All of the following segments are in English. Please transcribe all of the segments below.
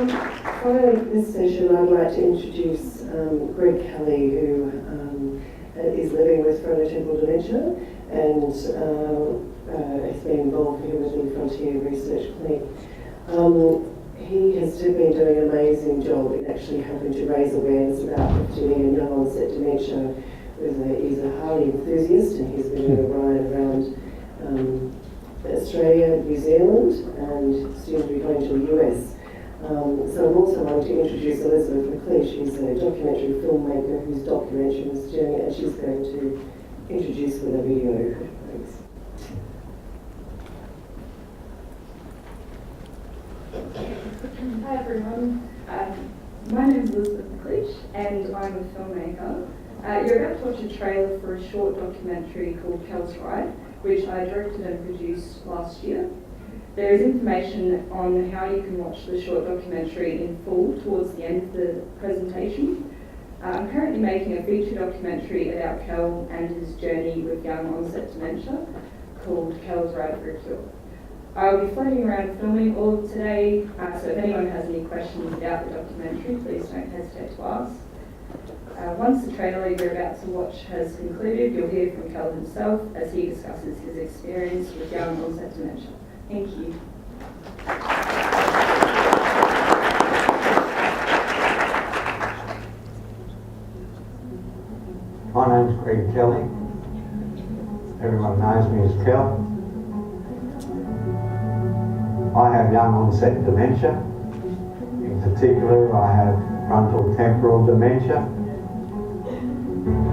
Following this session, I'd like to introduce Greg Kelly, who is living with frontotemporal dementia and has been involved here with the Frontier Research Clinic. He has been doing an amazing job in actually helping to raise awareness about FTD and young onset dementia. He's a Harley enthusiast, and he's been doing a ride around Australia, New Zealand, and soon to be going to the US. So I'm also going to introduce Elizabeth McLeish. She's a documentary filmmaker who's documenting this journey, and she's going to introduce with a video. Thanks. Hi everyone, my name is Elizabeth McLeish and I'm a filmmaker. You're about to watch a trailer for a short documentary called Kells, which I directed and produced last year. There is information on how you can watch the short documentary in full towards the end of the presentation. I'm currently making a feature documentary about Kel and his journey with young onset dementia called Kells Ride for a Cure. I'll be floating around filming all of today, so if anyone has any questions about the documentary, please don't hesitate to ask. Once the trailer you're about to watch has concluded, you'll hear from Kel himself as he discusses his experience with young onset dementia. Thank you. My name's Greg Kelly. Everyone knows me as Kel. I have young onset dementia. In particular, I have frontal temporal dementia.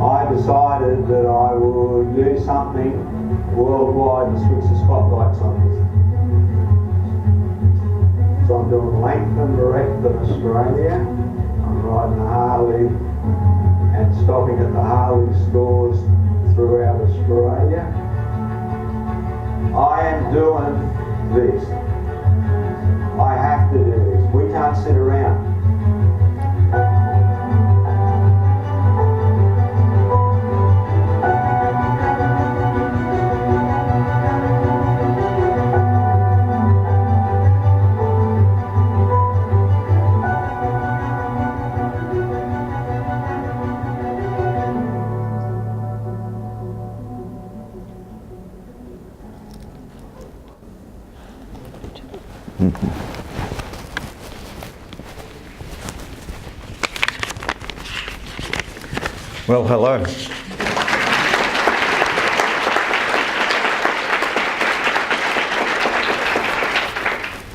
I decided that I would do something worldwide to switch the spotlights on this. So I'm doing length and breadth of Australia. I'm riding a Harley and stopping at the Harley stores throughout Australia. I am doing this. I have to do this. We can't sit around. Well, hello.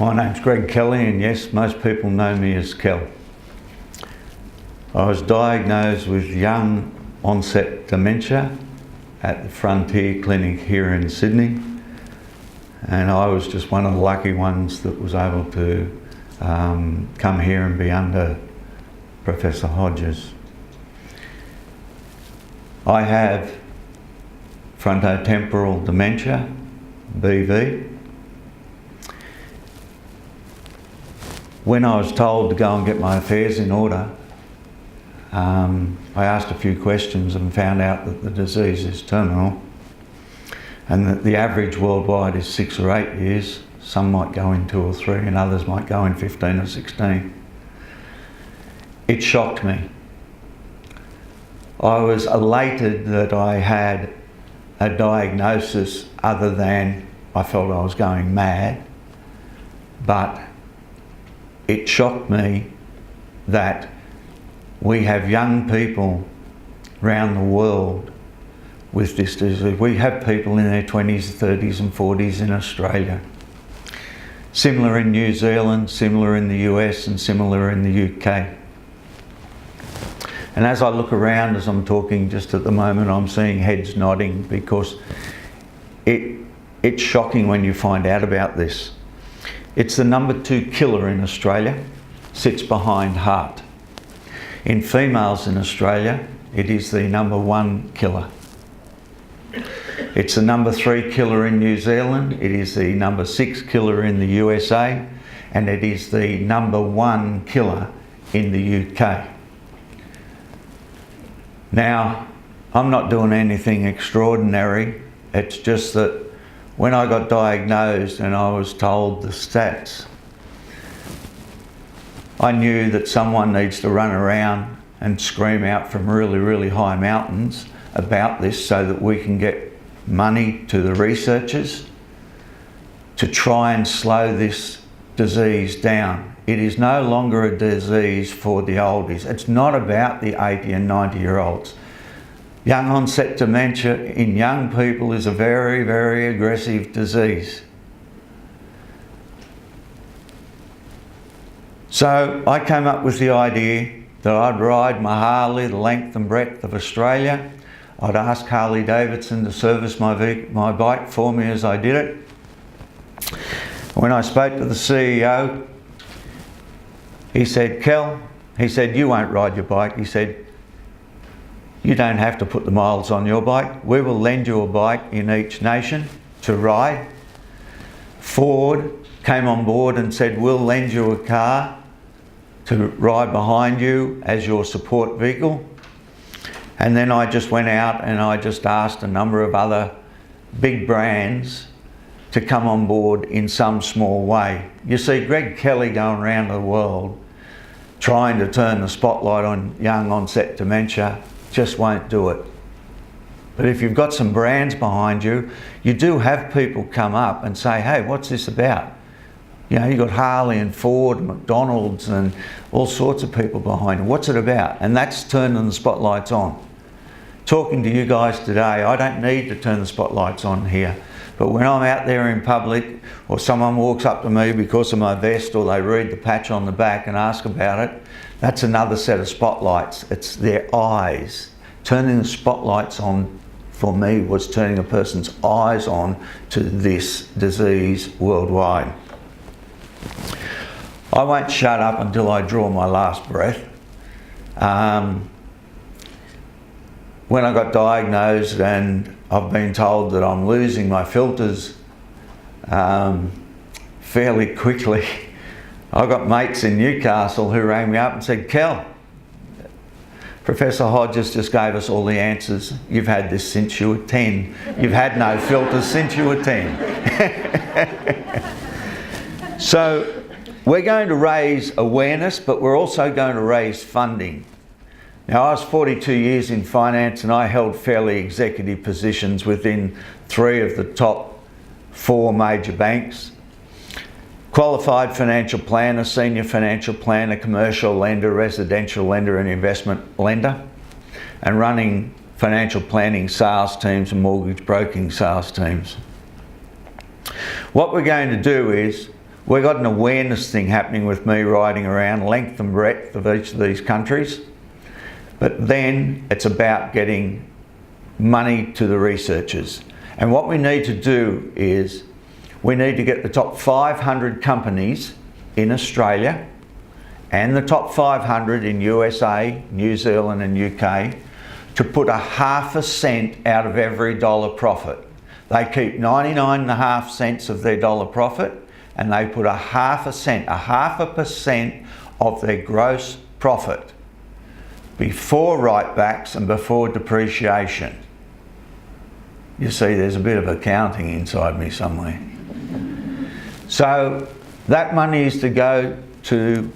My name's Greg Kelly, and yes, most people know me as Kel. I was diagnosed with young onset dementia at the Frontier Clinic here in Sydney, and I was just one of the lucky ones that was able to come here and be under Professor Hodges. I have frontotemporal dementia, BV. When I was told to go and get my affairs in order, I asked a few questions and found out that the disease is terminal and that the average worldwide is 6 or 8 years. Some might go in 2 or 3 and others might go in 15 or 16. It shocked me. I was elated that I had a diagnosis other than I felt I was going mad, but it shocked me that we have young people around the world with this disease. We have people in their 20s, 30s and 40s in Australia. Similar in New Zealand, similar in the US and similar in the UK. And as I look around, as I'm talking just at the moment, I'm seeing heads nodding because it's shocking when you find out about this. It's the number 2 killer in Australia, sits behind heart. In females in Australia, it is the number 1 killer. It's the number 3 killer in New Zealand, it is the number 6 killer in the USA, and it is the number 1 killer in the UK. Now, I'm not doing anything extraordinary. It's just that when I got diagnosed and I was told the stats, I knew that someone needs to run around and scream out from really, really high mountains about this so that we can get money to the researchers to try and slow this disease down. It is no longer a disease for the oldies. It's not about the 80 and 90-year-olds. Young onset dementia in young people is a very, very aggressive disease. So I came up with the idea that I'd ride my Harley the length and breadth of Australia. I'd ask Harley Davidson to service my bike for me as I did it. When I spoke to the CEO, he said, "Kel," he said, "you won't ride your bike." He said, "You don't have to put the miles on your bike. We will lend you a bike in each nation to ride." Ford came on board and said, "We'll lend you a car to ride behind you as your support vehicle." And then I just went out and I just asked a number of other big brands to come on board in some small way. You see, Greg Kelly going around the world trying to turn the spotlight on young onset dementia just won't do it. But if you've got some brands behind you, you do have people come up and say, "Hey, what's this about?" You know, you've got Harley and Ford and McDonald's and all sorts of people behind you. What's it about? And that's turning the spotlights on. Talking to you guys today, I don't need to turn the spotlights on here. But when I'm out there in public, or someone walks up to me because of my vest, or they read the patch on the back and ask about it, that's another set of spotlights. It's their eyes. Turning the spotlights on, for me, was turning a person's eyes on to this disease worldwide. I won't shut up until I draw my last breath. When I got diagnosed, and I've been told that I'm losing my filters fairly quickly, I got mates in Newcastle who rang me up and said, "Kel, Professor Hodges just gave us all the answers. You've had this since you were 10. You've had no filters since you were 10. So we're going to raise awareness, but we're also going to raise funding. Now, I was 42 years in finance and I held fairly executive positions within 3 of the top 4 major banks. Qualified financial planner, senior financial planner, commercial lender, residential lender and investment lender, and running financial planning sales teams and mortgage broking sales teams. What we're going to do is, we've got an awareness thing happening with me riding around length and breadth of each of these countries. But then it's about getting money to the researchers. And what we need to do is we need to get the top 500 companies in Australia and the top 500 in USA, New Zealand and UK to put 1/2 cent out of every dollar profit. They keep 99.5 cents of their dollar profit and they put 1/2 cent, 0.5% of their gross profit before write-backs and before depreciation. You see, there's a bit of accounting inside me somewhere. So that money is to go to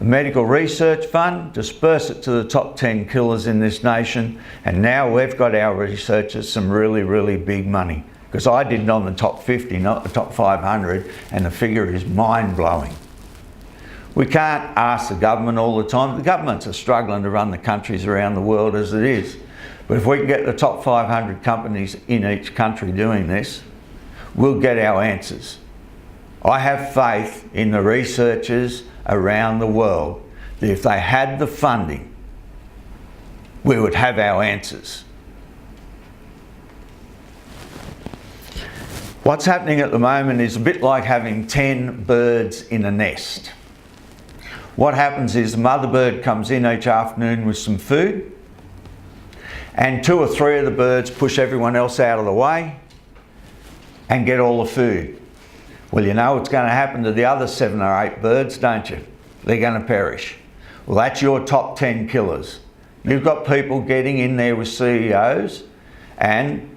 a medical research fund, disperse it to the top 10 killers in this nation, and now we've got our researchers some really, really big money. Because I did it on the top 50, not the top 500, and the figure is mind-blowing. We can't ask the government all the time. The governments are struggling to run the countries around the world as it is. But if we can get the top 500 companies in each country doing this, we'll get our answers. I have faith in the researchers around the world that if they had the funding, we would have our answers. What's happening at the moment is a bit like having 10 birds in a nest. What happens is the mother bird comes in each afternoon with some food, and 2 or 3 of the birds push everyone else out of the way and get all the food. Well, you know what's going to happen to the other 7 or 8 birds, don't you? They're going to perish. Well, that's your top 10 killers. You've got people getting in there with CEOs, and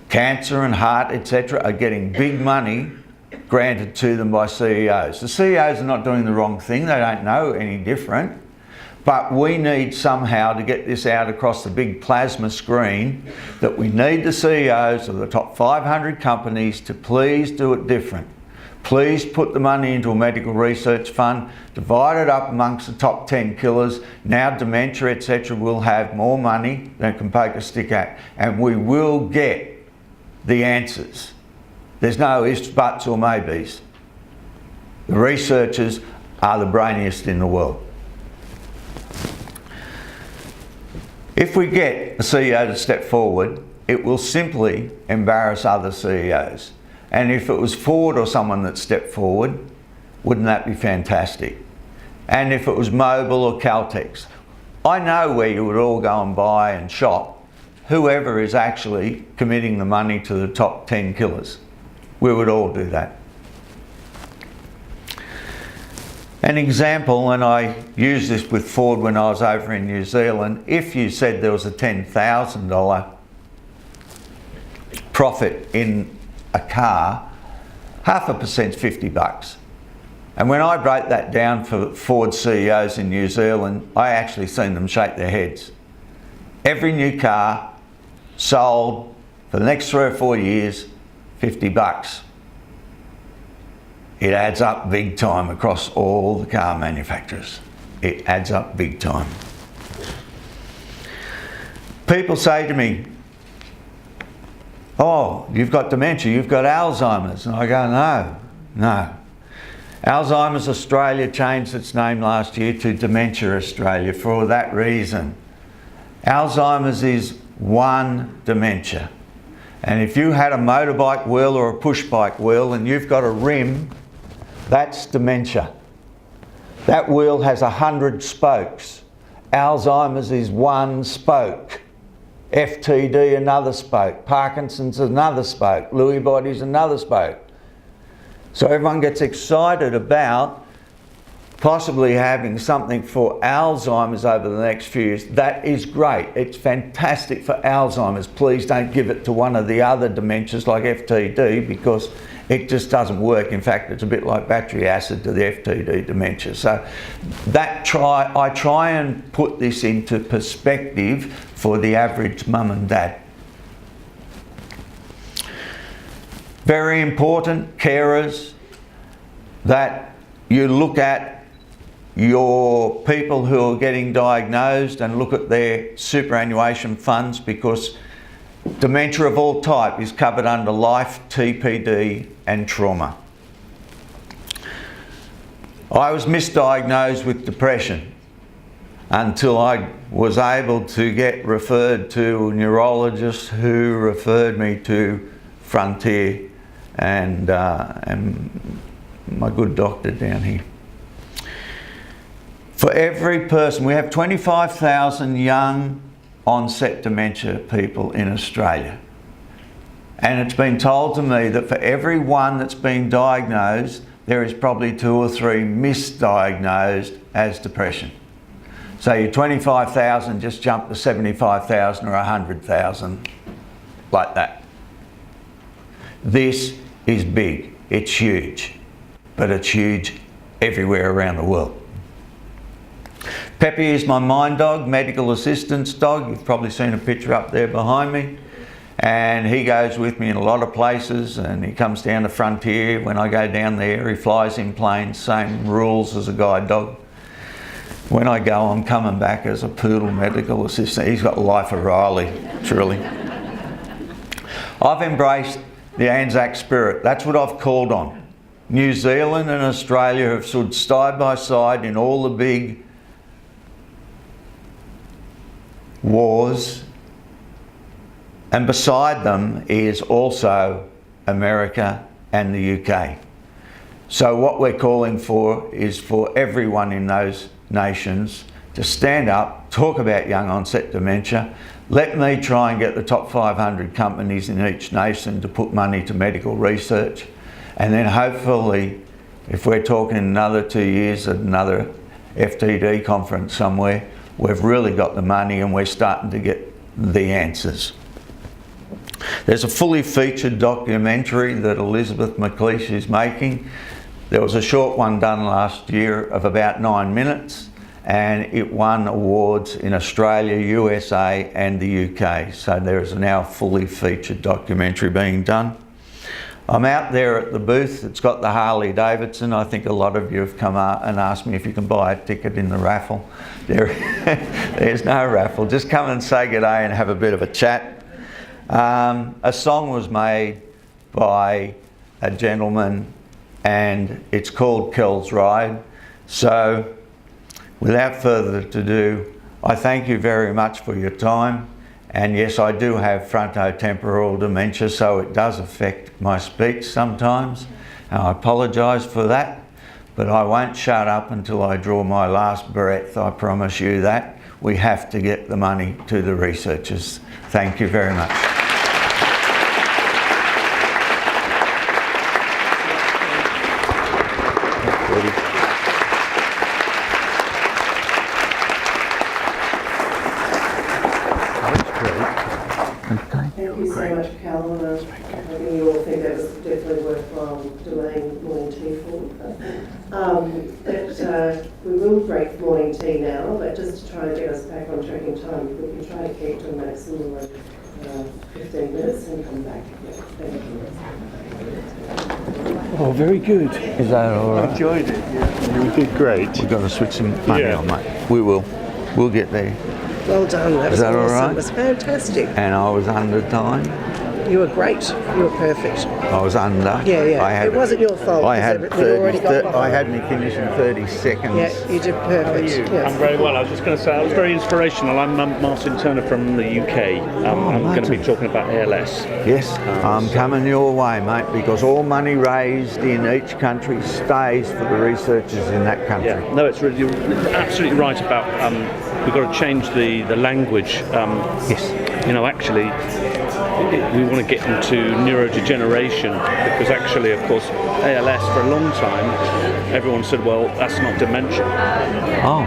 cancer and heart, etc., are getting big money granted to them by CEOs. The CEOs are not doing the wrong thing, they don't know any different, but we need somehow to get this out across the big plasma screen that we need the CEOs of the top 500 companies to please do it different. Please put the money into a medical research fund, divide it up amongst the top 10 killers. Now dementia, etc. will have more money than it can poke a stick at, and we will get the answers. There's no ifs, buts or maybes. The researchers are the brainiest in the world. If we get a CEO to step forward, it will simply embarrass other CEOs. And if it was Ford or someone that stepped forward, wouldn't that be fantastic? And if it was Mobil or Caltex, I know where you would all go and buy and shop whoever is actually committing the money to the top 10 killers. We would all do that. An example, and I used this with Ford when I was over in New Zealand, if you said there was a $10,000 profit in a car, 0.5%'s $50. And when I broke that down for Ford CEOs in New Zealand, I actually seen them shake their heads. Every new car sold for the next 3 or 4 years, $50. It adds up big time across all the car manufacturers. It adds up big time. People say to me, oh, you've got dementia, you've got Alzheimer's. And I go, no. Alzheimer's Australia changed its name last year to Dementia Australia for that reason. Alzheimer's is one dementia. And if you had a motorbike wheel or a push bike wheel and you've got a rim, that's dementia. That wheel has 100 spokes. Alzheimer's is one spoke. FTD another spoke. Parkinson's another spoke. Lewy body's another spoke. So everyone gets excited about possibly having something for Alzheimer's over the next few years. That is great. It's fantastic for Alzheimer's. Please don't give it to one of the other dementias like FTD, because it just doesn't work. In fact, it's a bit like battery acid to the FTD dementia. So I try and put this into perspective for the average mum and dad. Very important, carers, that you look at your people who are getting diagnosed and look at their superannuation funds, because dementia of all type is covered under life, TPD and trauma. I was misdiagnosed with depression until I was able to get referred to a neurologist who referred me to Frontier and my good doctor down here. For every person, we have 25,000 young onset dementia people in Australia. And it's been told to me that for every one that's been diagnosed, there is probably 2 or 3 misdiagnosed as depression. So your 25,000 just jumped to 75,000 or 100,000, like that. This is big, it's huge, but it's huge everywhere around the world. Peppy is my mind dog, medical assistance dog. You've probably seen a picture up there behind me. And he goes with me in a lot of places, and he comes down to Frontier. When I go down there, he flies in planes, same rules as a guide dog. When I go, I'm coming back as a poodle medical assistant. He's got the life of Riley, truly. I've embraced the Anzac spirit. That's what I've called on. New Zealand and Australia have stood side by side in all the big wars, and beside them is also America and the UK. So what we're calling for is for everyone in those nations to stand up, talk about young onset dementia. Let me try and get the top 500 companies in each nation to put money to medical research, and then hopefully, if we're talking another 2 years at another FTD conference somewhere, we've really got the money and we're starting to get the answers. There's a fully featured documentary that Elizabeth McLeish is making. There was a short one done last year of about 9 minutes, and it won awards in Australia, USA and the UK. So there is now a fully featured documentary being done. I'm out there at the booth. It's got the Harley Davidson. I think a lot of you have come out and asked me if you can buy a ticket in the raffle. There's no raffle. Just come and say good day and have a bit of a chat. A song was made by a gentleman and it's called Kells Ride. So without further ado, I thank you very much for your time. And yes, I do have frontotemporal dementia, so it does affect my speech sometimes. And I apologise for that, but I won't shut up until I draw my last breath, I promise you that. We have to get the money to the researchers. Thank you very much. Thank you so much, Cal. I think you all think that was definitely worthwhile delaying morning tea for. We will break morning tea now, but just to try and get us back on track in time, we can try to keep to a maximum of 15 minutes and come back. Thank you. Oh, very good. Is that all right? I enjoyed it. Yeah. You did great. We've got to switch some money on, mate. We will. We'll get there. Well done. That was that all awesome. right? It was fantastic. And I was under time. You were great. You were perfect. I was under. Yeah. It wasn't your fault. I had we'd already got I had me finish in 30 seconds. Yeah, you did perfect. Yeah. I'm very well. I was just going to say, I was very inspirational. I'm Martin Turner from the UK. I'm going to be talking about ALS. Yes, I'm coming your way, mate, because all money raised in each country stays for the researchers in that country. Yeah, no, it's really, you're absolutely right about we've got to change the language. Yes. You know, actually, we want to get into neurodegeneration because actually, of course, ALS for a long time, everyone said, well, that's not dementia. Oh.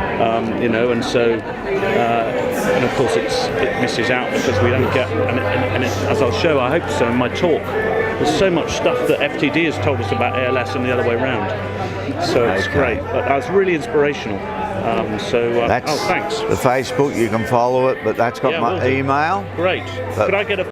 You know, and so, and of course, it misses out because we don't get, and as I'll show, I hope so in my talk, there's so much stuff that FTD has told us about ALS and the other way around. So it's great, but that was really inspirational. That's oh, thanks. The Facebook, you can follow it, but that's got my email. Great. Could I get a